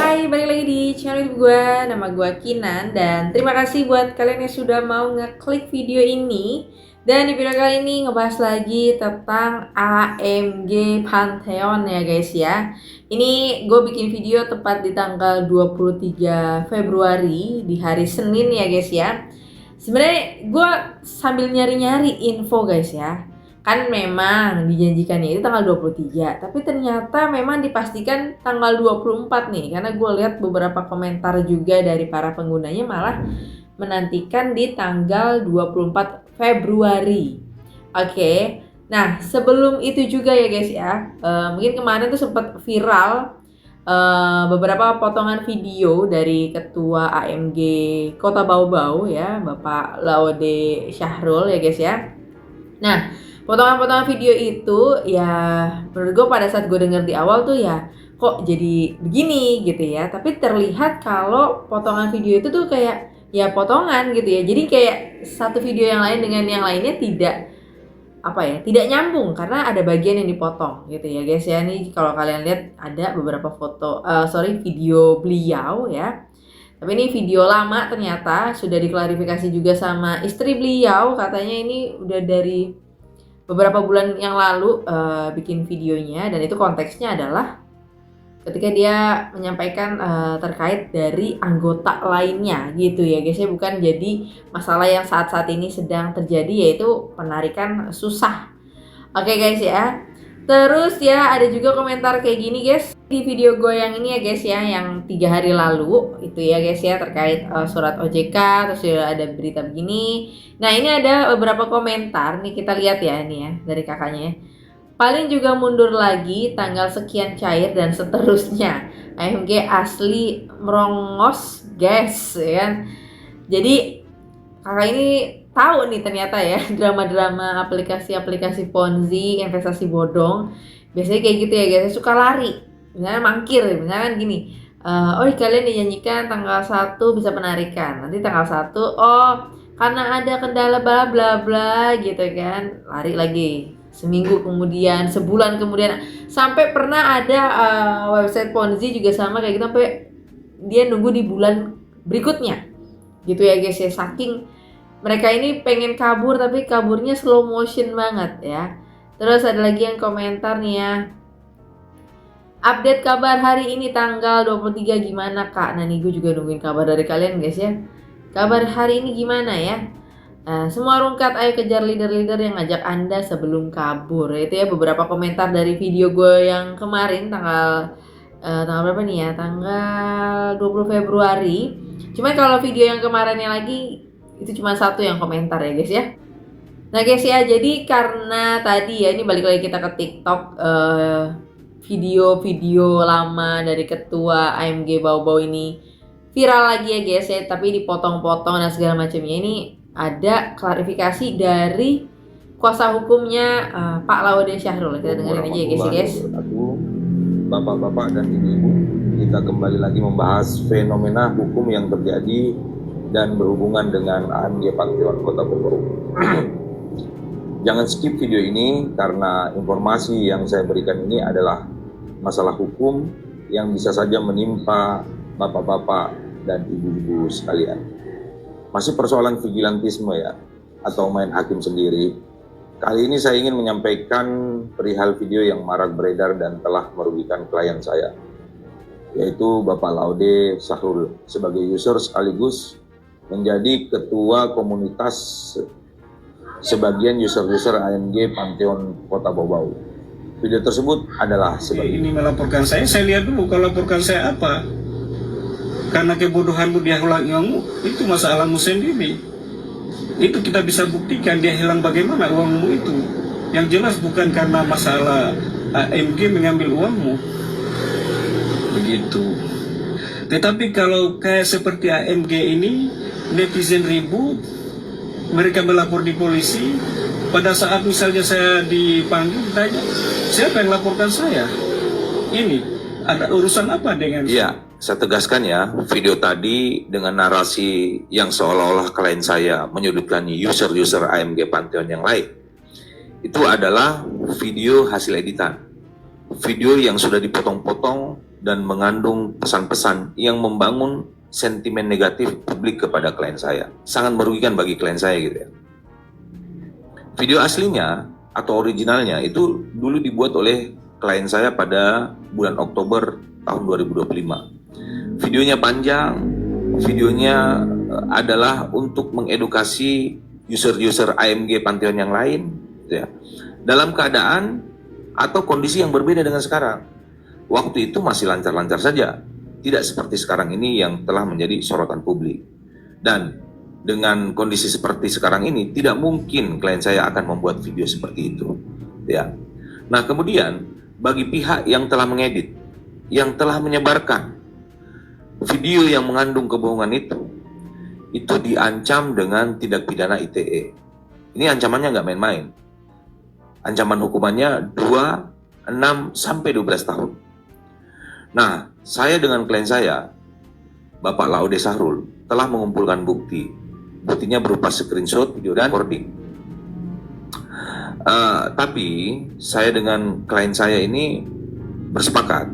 Hai, balik lagi di channel gue, nama gue Kinan. Dan terima kasih buat kalian yang sudah mau ngeklik video ini. Dan di video kali ini ngebahas lagi tentang AMG Pantheon ya guys ya. Ini gue bikin video tepat di tanggal 23 Februari di hari Senin ya guys ya. Sebenarnya gue sambil nyari-nyari info guys ya. Kan memang dijanjikannya itu tanggal 23, tapi ternyata memang dipastikan tanggal 24 nih, karena gue lihat beberapa komentar juga dari para penggunanya malah menantikan di tanggal 24 Februari. Oke, nah sebelum itu juga ya guys ya, mungkin kemarin tuh sempat viral beberapa potongan video dari Ketua AMG Kota Bau-Bau ya, Bapak Laude Syahrul ya guys ya. Nah, potongan-potongan video itu ya menurut gue pada saat gue denger di awal tuh ya kok jadi begini gitu ya. Tapi terlihat kalau potongan video itu tuh kayak ya potongan gitu ya. Jadi kayak satu video yang lain dengan yang lainnya tidak nyambung karena ada bagian yang dipotong gitu ya guys ya. Nih kalau kalian lihat ada beberapa video beliau ya. Tapi ini video lama ternyata, sudah diklarifikasi juga sama istri beliau, katanya ini udah dari beberapa bulan yang lalu bikin videonya, dan itu konteksnya adalah ketika dia menyampaikan terkait dari anggota lainnya gitu ya guys ya, bukan jadi masalah yang saat-saat ini sedang terjadi, yaitu penarikan susah. Oke guys ya. Terus ya ada juga komentar kayak gini guys di video gue yang ini ya guys ya, yang 3 hari lalu itu ya guys ya, terkait surat OJK. Terus juga ada berita begini. Nah ini ada beberapa komentar nih, kita lihat ya ini ya dari kakaknya ya. Paling juga mundur lagi tanggal sekian cair dan seterusnya. AMG asli merongos guys ya kan. Jadi kakak ini tahu nih ternyata ya drama-drama aplikasi-aplikasi Ponzi, investasi bodong. Biasanya kayak gitu ya guys, suka lari. Misalnya mangkir, misalnya gini. Kalian dijanjikan tanggal 1 bisa penarikan. Nanti tanggal 1, karena ada kendala bla bla bla gitu kan. Lari lagi. Seminggu kemudian, sebulan kemudian, sampai pernah ada website Ponzi juga sama kayak gitu, sampai dia nunggu di bulan berikutnya. Gitu ya guys ya, saking mereka ini pengen kabur tapi kaburnya slow motion banget ya. Terus ada lagi yang komentar nih ya. Update kabar hari ini tanggal 23 gimana kak? Nah nih gue juga nungguin kabar dari kalian guys ya. Kabar hari ini gimana ya? Semua rungkat, ayo kejar leader-leader yang ngajak anda sebelum kabur. Itu ya beberapa komentar dari video gue yang kemarin tanggal berapa nih ya? Tanggal 20 Februari. Cuman kalau video yang kemarinnya lagi itu cuma satu yang komentar ya guys ya. Nah guys ya, jadi karena tadi ya ini balik lagi kita ke TikTok, video-video lama dari Ketua AMG Bau-Bau ini viral lagi ya guys ya, tapi dipotong-potong dan segala macamnya. Ini ada klarifikasi dari kuasa hukumnya Pak Laude Syahrul. Kita dengerin aja ya guys. Bapak-bapak dan ibu-ibu, kita kembali lagi membahas fenomena hukum yang terjadi dan berhubungan dengan AMG Pantheon Kota Bau-Bau. Jangan skip video ini karena informasi yang saya berikan ini adalah masalah hukum yang bisa saja menimpa bapak-bapak dan ibu-ibu sekalian. Masih persoalan vigilantisme ya, atau main hakim sendiri. Kali ini saya ingin menyampaikan perihal video yang marak beredar dan telah merugikan klien saya, yaitu Bapak Laude Syahrul sebagai user sekaligus menjadi ketua komunitas sebagian user-user AMG Pantheon Kota Bau-Bau. Video tersebut adalah sebagai ini melaporkan saya lihat dulu kalau laporkan saya apa. Karena kebodohanmu dia hilangmu, itu masalahmu sendiri. Itu kita bisa buktikan dia hilang bagaimana uangmu itu. Yang jelas bukan karena masalah AMG mengambil uangmu. Begitu. Tetapi kalau kayak seperti AMG ini, netizen ribut, mereka melapor di polisi. Pada saat misalnya saya dipanggil, tanya, siapa yang laporkan saya? Ini, ada urusan apa dengan Iya, saya tegaskan ya, video tadi dengan narasi yang seolah-olah klien saya menyudutkan user-user AMG Pantheon yang lain. Itu adalah video hasil editan. Video yang sudah dipotong-potong dan mengandung pesan-pesan yang membangun sentimen negatif publik kepada klien saya. Sangat merugikan bagi klien saya gitu ya. Video aslinya atau originalnya itu dulu dibuat oleh klien saya pada bulan Oktober tahun 2025. Videonya panjang, videonya adalah untuk mengedukasi user-user AMG Pantheon yang lain gitu ya. Dalam keadaan atau kondisi yang berbeda dengan sekarang. Waktu itu masih lancar-lancar saja, tidak seperti sekarang ini yang telah menjadi sorotan publik. Dan dengan kondisi seperti sekarang ini, tidak mungkin klien saya akan membuat video seperti itu. Ya. Nah kemudian, bagi pihak yang telah mengedit, yang telah menyebarkan video yang mengandung kebohongan itu diancam dengan tindak pidana ITE. Ini ancamannya nggak main-main. Ancaman hukumannya 2, 6, sampai 12 tahun. Nah, saya dengan klien saya, Bapak Laude Sahrul, telah mengumpulkan bukti. Buktinya berupa screenshot, video, dan recording. Tapi, saya dengan klien saya ini bersepakat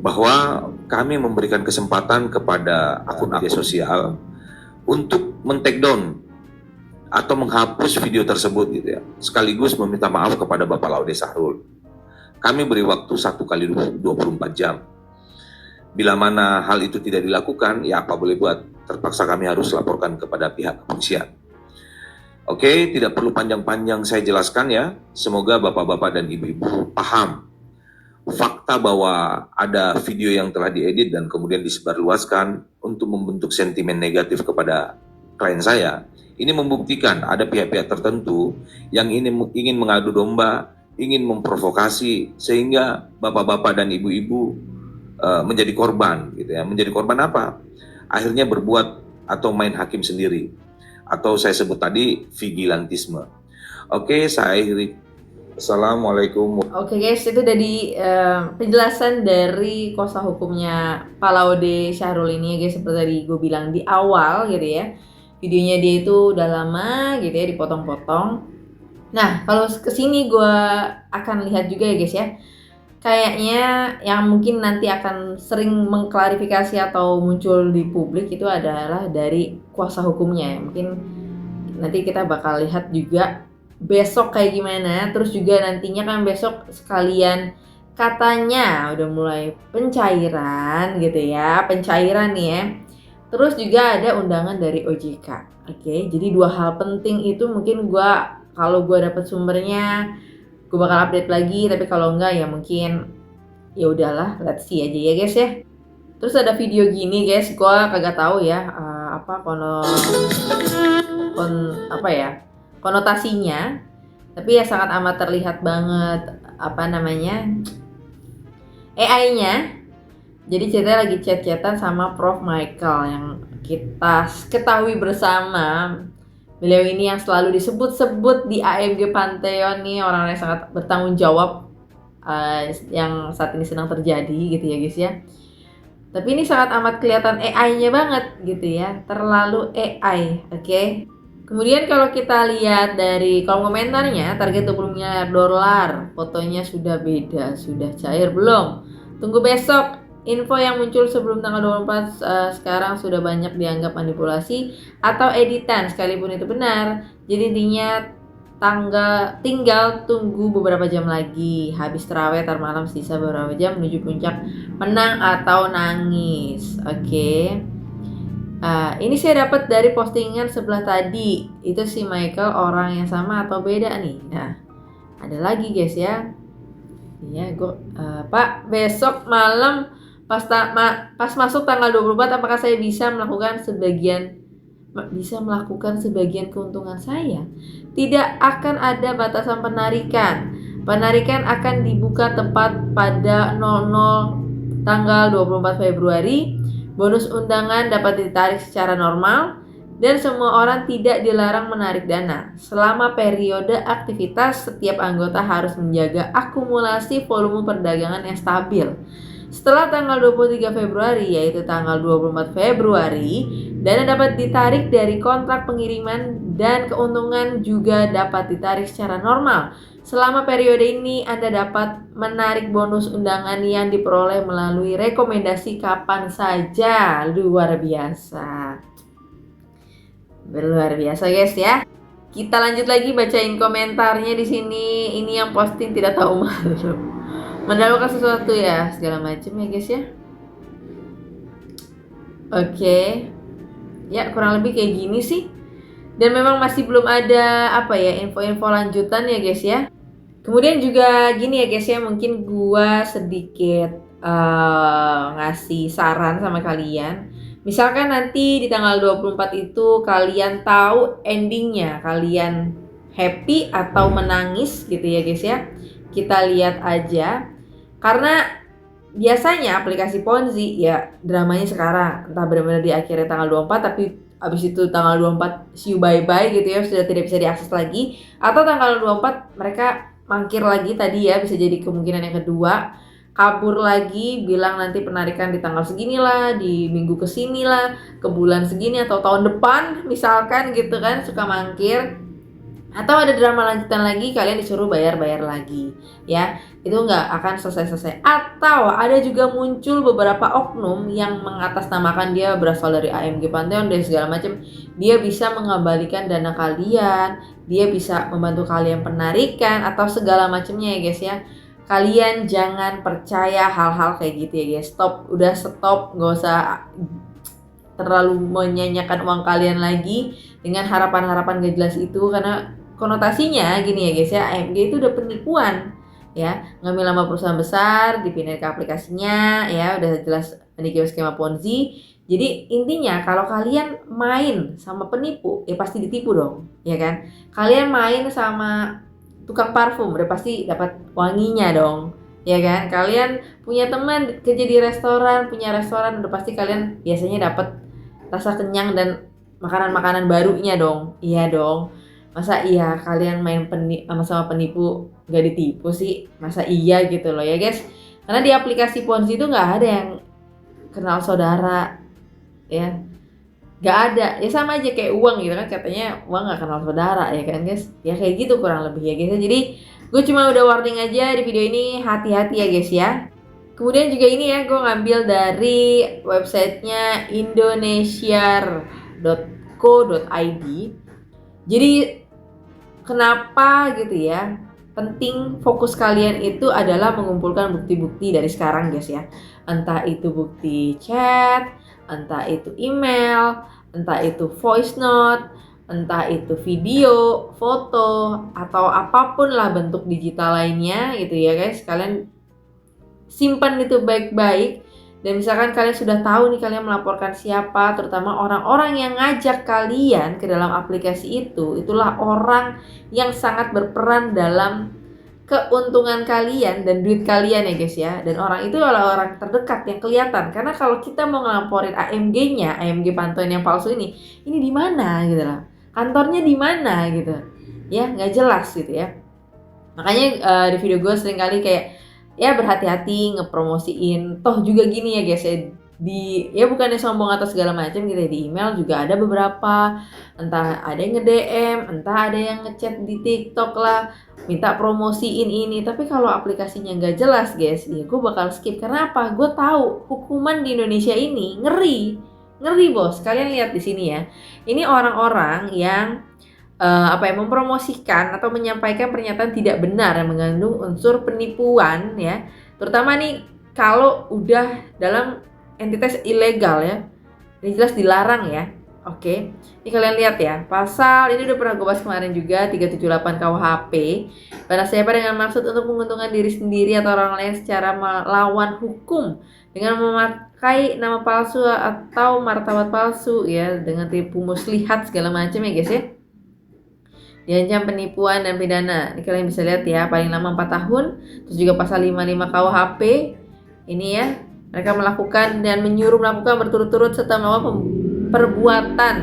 bahwa kami memberikan kesempatan kepada akun media sosial untuk men-take down atau menghapus video tersebut gitu ya. Sekaligus meminta maaf kepada Bapak Laude Sahrul. Kami beri waktu 1 kali 24 jam. Bila mana hal itu tidak dilakukan, ya apa boleh buat. Terpaksa kami harus laporkan kepada pihak kepolisian. Oke, tidak perlu panjang-panjang saya jelaskan ya. Semoga bapak-bapak dan ibu-ibu paham fakta bahwa ada video yang telah diedit dan kemudian disebarluaskan untuk membentuk sentimen negatif kepada klien saya. Ini membuktikan ada pihak-pihak tertentu yang ingin mengadu domba, ingin memprovokasi sehingga bapak-bapak dan ibu-ibu menjadi korban gitu ya. Menjadi korban apa? Akhirnya berbuat atau main hakim sendiri, atau saya sebut tadi vigilantisme. Oke, saya akhiri. Assalamualaikum. Oke guys, itu dari penjelasan dari kuasa hukumnya Pak Laude Sahrul ini ya guys. Seperti tadi gue bilang di awal gitu ya, videonya dia itu udah lama gitu ya, dipotong-potong. Nah kalau kesini gue akan lihat juga ya guys ya, kayaknya yang mungkin nanti akan sering mengklarifikasi atau muncul di publik itu adalah dari kuasa hukumnya. Mungkin nanti kita bakal lihat juga besok kayak gimana. Terus juga nantinya kan besok sekalian katanya udah mulai pencairan gitu ya, pencairan nih ya. Terus juga ada undangan dari OJK. Oke, jadi 2 hal penting itu mungkin kalau gue dapet sumbernya gue bakal update lagi, tapi kalau enggak ya mungkin ya udahlah, let's see aja ya guys ya. Terus ada video gini guys, gue kagak tahu ya konotasinya, tapi ya sangat amat terlihat banget AI-nya. Jadi ceritanya lagi chat-chatan sama Prof Michael yang kita ketahui bersama. Beliau ini yang selalu disebut-sebut di AMG Pantheon nih, orang yang sangat bertanggung jawab yang saat ini sedang terjadi gitu ya guys ya. Tapi ini sangat amat kelihatan AI-nya banget gitu ya, terlalu AI, oke? Kemudian kalau kita lihat dari kolom komentarnya, target 20 miliar dolar, fotonya sudah beda, sudah cair belum? Tunggu besok. Info yang muncul sebelum tanggal 24 sekarang sudah banyak dianggap manipulasi atau editan sekalipun itu benar. Jadi intinya tinggal tunggu beberapa jam lagi. Habis terawih tar malam, sisa beberapa jam menuju puncak, menang atau nangis. Oke. Ini saya dapat dari postingan sebelah tadi. Itu si Michael orang yang sama atau beda nih? Nah, ada lagi guys ya. Iya, Pak, besok malam pas masuk tanggal 24, apakah saya bisa melakukan sebagian keuntungan saya? Tidak akan ada batasan penarikan. Penarikan akan dibuka tepat pada 00 tanggal 24 Februari. Bonus undangan dapat ditarik secara normal dan semua orang tidak dilarang menarik dana. Selama periode aktivitas, setiap anggota harus menjaga akumulasi volume perdagangan yang stabil. Setelah tanggal 23 Februari, yaitu tanggal 24 Februari, dana dapat ditarik dari kontrak pengiriman dan keuntungan juga dapat ditarik secara normal. Selama periode ini Anda dapat menarik bonus undangan yang diperoleh melalui rekomendasi kapan saja. Luar biasa. Luar biasa guys ya. Kita lanjut lagi bacain komentarnya di sini. Ini yang posting tidak tahu malu. Mendapatkan sesuatu ya, segala macam ya guys ya. Oke. Ya, kurang lebih kayak gini sih. Dan memang masih belum ada info-info lanjutan ya guys ya. Kemudian juga gini ya guys ya, mungkin gua sedikit ngasih saran sama kalian. Misalkan nanti di tanggal 24 itu kalian tahu endingnya, kalian happy atau menangis gitu ya guys ya. Kita lihat aja. Karena biasanya aplikasi Ponzi ya dramanya sekarang, entah benar-benar di akhirnya tanggal 24 tapi abis itu tanggal 24 see you bye-bye gitu ya, sudah tidak bisa diakses lagi. Atau tanggal 24 mereka mangkir lagi tadi ya, bisa jadi kemungkinan yang kedua. Kabur lagi, bilang nanti penarikan di tanggal segini lah, di minggu kesini lah, ke bulan segini atau tahun depan misalkan gitu kan, suka mangkir. Atau ada drama lanjutan lagi, kalian disuruh bayar-bayar lagi ya, itu nggak akan selesai-selesai. Atau ada juga muncul beberapa oknum yang mengatasnamakan dia berasal dari AMG Pantheon dan segala macam. Dia bisa mengembalikan dana kalian, dia bisa membantu kalian penarikan atau segala macamnya ya guys ya. Kalian jangan percaya hal-hal kayak gitu ya guys. Stop, nggak usah terlalu menyanyikan uang kalian lagi dengan harapan-harapan gak jelas itu, karena konotasinya gini ya guys ya, AMG itu udah penipuan ya, ngambil nama perusahaan besar, dipindahin ke aplikasinya ya, udah jelas ini skema Ponzi. Jadi intinya kalau kalian main sama penipu ya pasti ditipu dong, ya kan? Kalian main sama tukang parfum udah pasti dapat wanginya dong, ya kan? Kalian punya teman kerja di restoran, punya restoran, udah pasti kalian biasanya dapat rasa kenyang dan makanan-makanan barunya dong. Iya dong. Masa iya kalian main sama penipu gak ditipu sih? Masa iya gitu loh ya guys. Karena di aplikasi Ponzi itu gak ada yang kenal saudara ya. Gak ada. Ya sama aja kayak uang gitu kan, katanya uang gak kenal saudara ya kan guys. Ya kayak gitu kurang lebih ya guys. Jadi gue cuma udah warning aja di video ini, hati-hati ya guys ya. Kemudian juga ini ya, gue ngambil dari websitenya indonesiar.co.id. Jadi kenapa gitu ya, penting fokus kalian itu adalah mengumpulkan bukti-bukti dari sekarang guys ya. Entah itu bukti chat, entah itu email, entah itu voice note, entah itu video, foto, atau apapun lah bentuk digital lainnya gitu ya guys. Kalian simpan itu baik-baik. Dan misalkan kalian sudah tahu nih kalian melaporkan siapa, terutama orang-orang yang ngajak kalian ke dalam aplikasi itu, itulah orang yang sangat berperan dalam keuntungan kalian dan duit kalian ya guys ya. Dan orang itu adalah orang terdekat yang kelihatan. Karena kalau kita mau ngelaporin AMG-nya, AMG Pantheon yang palsu ini di mana gitu lah. Kantornya di mana gitu. Ya, nggak jelas gitu ya. Makanya di video gue sering kali kayak ya berhati-hati ngepromosiin. Toh juga gini ya guys ya, ya bukannya sombong atau segala macam gitu ya, di email juga ada beberapa, entah ada yang nge-DM, entah ada yang ngechat di TikTok lah, minta promosiin ini. Tapi kalau aplikasinya nggak jelas guys, ya gue bakal skip. Karena apa? Gue tahu hukuman di Indonesia ini ngeri bos. Kalian lihat di sini ya, ini orang-orang yang mempromosikan atau menyampaikan pernyataan tidak benar yang mengandung unsur penipuan ya. Terutama nih kalau udah dalam entitas ilegal ya. Ini jelas dilarang ya. Oke. Ini kalian lihat ya. Pasal ini udah pernah gue bahas kemarin juga, 378 KUHP. Barang siapa dengan maksud untuk menguntungkan diri sendiri atau orang lain secara melawan hukum dengan memakai nama palsu atau martabat palsu ya, dengan tipu muslihat segala macam ya guys ya, diancam penipuan dan pidana. Ini kalian bisa lihat ya, paling lama 4 tahun. Terus juga pasal 55 KUHP ini ya, mereka melakukan dan menyuruh melakukan berturut-turut serta melakukan perbuatan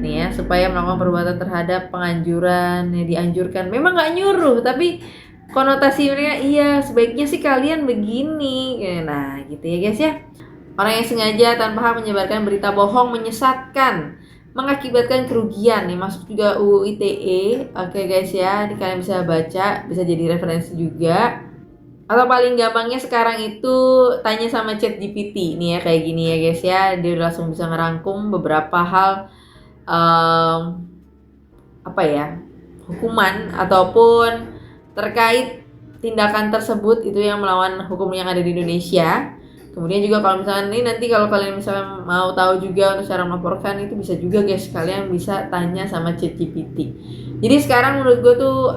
nih ya, supaya melakukan perbuatan terhadap penganjuran ya, dianjurkan. Memang nggak nyuruh, tapi konotasi mereka iya sebaiknya sih kalian begini. Nah gitu ya guys ya. Orang yang sengaja tanpa hak menyebarkan berita bohong, menyesatkan, mengakibatkan kerugian nih, masuk juga UU ITE. Oke guys ya, ini kalian bisa baca, bisa jadi referensi juga. Atau paling gampangnya sekarang itu tanya sama ChatGPT nih ya, kayak gini ya guys ya, dia langsung bisa ngerangkum beberapa hal hukuman ataupun terkait tindakan tersebut itu yang melawan hukum yang ada di Indonesia. Kemudian juga kalau misalnya ini nanti kalau kalian misalnya mau tahu juga untuk cara melaporkan, itu bisa juga guys, kalian bisa tanya sama ChatGPT. Jadi sekarang menurut gue tuh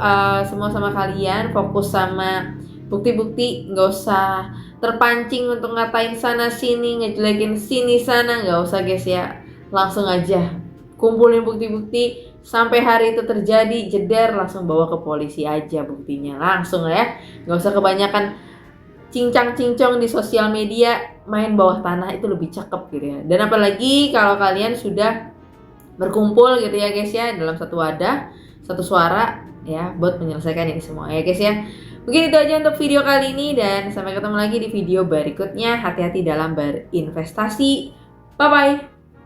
semua sama kalian fokus sama bukti-bukti, nggak usah terpancing untuk ngatain sana sini, ngejelekin sini sana, nggak usah guys ya, langsung aja kumpulin bukti-bukti sampai hari itu terjadi, jeder langsung bawa ke polisi aja buktinya langsung ya, nggak usah kebanyakan cincang-cincong di sosial media, main bawah tanah itu lebih cakep gitu ya. Dan apalagi kalau kalian sudah berkumpul gitu ya guys ya, dalam satu wadah, satu suara ya, buat menyelesaikan ini semua ya guys ya. Mungkin itu aja untuk video kali ini, dan sampai ketemu lagi di video berikutnya. Hati-hati dalam berinvestasi. Bye bye.